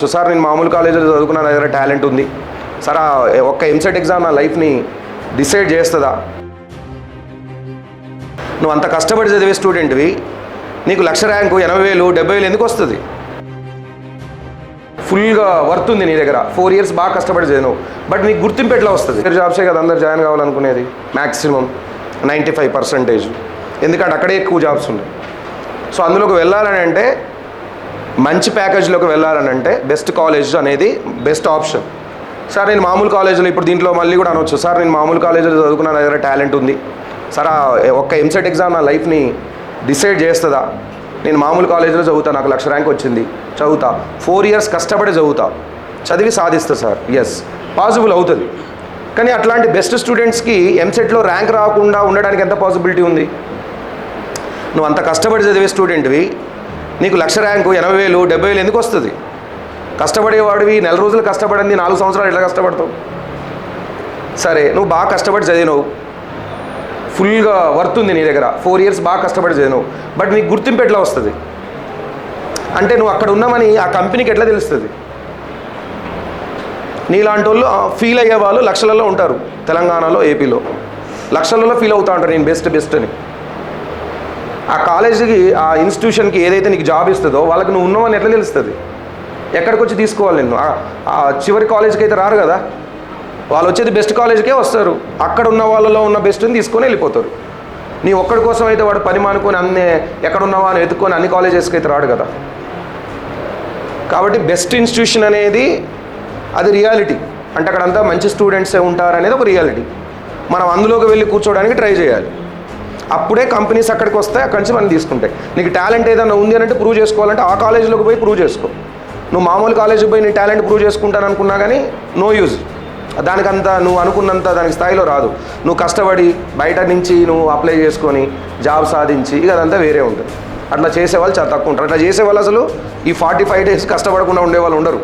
Sir నేను మామూలు కాలేజీలో చదువుకున్నా, నా దగ్గర టాలెంట్ ఉంది సార్. ఒక్క ఎంసెట్ ఎగ్జామ్ నా లైఫ్ని డిసైడ్ చేస్తుందా? నువ్వు అంత కష్టపడి చదివే స్టూడెంట్వి, నీకు 1,00,000 ర్యాంకు 80,000 70,000 ఎందుకు వస్తుంది? ఫుల్గా వర్త్ ఉంది నీ దగ్గర, 4 ఇయర్స్ బాగా కష్టపడి చదివినావు, బట్ నీకు గుర్తింపు ఎట్లా వస్తుంది? జాబ్సే కదా అందరు జాయిన్ కావాలనుకునేది, మ్యాక్సిమం 95%. ఎందుకంటే అక్కడే ఎక్కువ జాబ్స్ ఉన్నాయి. సో అందులోకి వెళ్ళాలని అంటే, మంచి ప్యాకేజ్లోకి వెళ్ళాలని అంటే బెస్ట్ కాలేజ్ అనేది బెస్ట్ ఆప్షన్. సార్ నేను మామూలు కాలేజీలో, ఇప్పుడు దీంట్లో మళ్ళీ కూడా అనొచ్చు, సార్ నేను మామూలు కాలేజీలో చదువుకున్నా, నా దగ్గర టాలెంట్ ఉంది సార్. ఒక్క ఎంసెట్ ఎగ్జామ్ నా లైఫ్ని డిసైడ్ చేస్తుందా? నేను మామూలు కాలేజీలో చదువుతా, నాకు 1,00,000 ర్యాంక్ వచ్చింది, చదువుతా, 4 ఇయర్స్ కష్టపడి చదువుతా, చదివి సాధిస్తా సార్. ఎస్, పాసిబుల్ అవుతుంది. కానీ అట్లాంటి బెస్ట్ స్టూడెంట్స్కి ఎంసెట్లో ర్యాంక్ రాకుండా ఉండడానికి ఎంత పాసిబిలిటీ ఉంది? నువ్వు అంత కష్టపడి చదివే స్టూడెంట్వి, నీకు 1,00,000 ర్యాంకు 80,000 70,000 ఎందుకు వస్తుంది? కష్టపడేవాడివి, 4 రోజులు కష్టపడింది, 4 సంవత్సరాలు ఎట్లా కష్టపడతావు? సరే, నువ్వు బాగా కష్టపడి చదివినావు, ఫుల్గా వర్త్ ఉంది నీ దగ్గర, 4 ఇయర్స్ బాగా కష్టపడి చదివినావు, బట్ నీకు గుర్తింపు ఎట్లా వస్తుంది? అంటే నువ్వు అక్కడ ఉన్నామని ఆ కంపెనీకి ఎట్లా తెలుస్తుంది? నీలాంటి వాళ్ళు ఫీల్ అయ్యే వాళ్ళు లక్షలలో ఉంటారు, తెలంగాణలో ఏపీలో లక్షలలో ఫీల్ అవుతూ ఉంటారు నేను బెస్ట్ అని. ఆ కాలేజీకి, ఆ ఇన్స్టిట్యూషన్కి ఏదైతే నీకు జాబ్ ఇస్తుందో వాళ్ళకి నువ్వు ఉన్నావని ఎట్లా తెలుస్తుంది? ఎక్కడికి వచ్చి తీసుకోవాలి నిన్ను? ఆ చివరి కాలేజీకి అయితే రారు కదా, వాళ్ళు వచ్చేది బెస్ట్ కాలేజీకే వస్తారు. అక్కడ ఉన్న వాళ్ళలో ఉన్న బెస్ట్ని తీసుకొని వెళ్ళిపోతారు. నీ ఒక్కడి కోసం అయితే వాడు పని మానుకొని అన్నీ ఎక్కడ ఉన్నావా అని వెతుక్కొని అన్ని కాలేజెస్కి అయితే రాడు కదా. కాబట్టి బెస్ట్ ఇన్స్టిట్యూషన్ అనేది అది రియాలిటీ. అంటే అక్కడంతా మంచి స్టూడెంట్సే ఉంటారనేది ఒక రియాలిటీ. మనం అందులోకి వెళ్ళి కూర్చోవడానికి ట్రై చేయాలి. అప్పుడే కంపెనీస్ అక్కడికి వస్తాయి, అక్కడి నుంచి మనం తీసుకుంటాయి. నీకు టాలెంట్ ఏదైనా ఉంది అని అంటే ప్రూవ్ చేసుకోవాలంటే ఆ కాలేజీలోకి పోయి ప్రూవ్ చేసుకో. నువ్వు మామూలు కాలేజీకి పోయి నీ టాలెంట్ ప్రూవ్ చేసుకుంటాను అనుకున్నా కానీ నో యూజ్. దానికంతా నువ్వు అనుకున్నంత దానికి స్థాయిలో రాదు. నువ్వు కష్టపడి బయట నుంచి నువ్వు అప్లై చేసుకొని జాబ్ సాధించి ఇక అదంతా వేరే ఉంటుంది. అట్లా చేసేవాళ్ళు చాలా తక్కువ ఉంటారు. అట్లా చేసేవాళ్ళు అసలు ఈ 45 days కష్టపడకుండా ఉండేవాళ్ళు ఉండరు.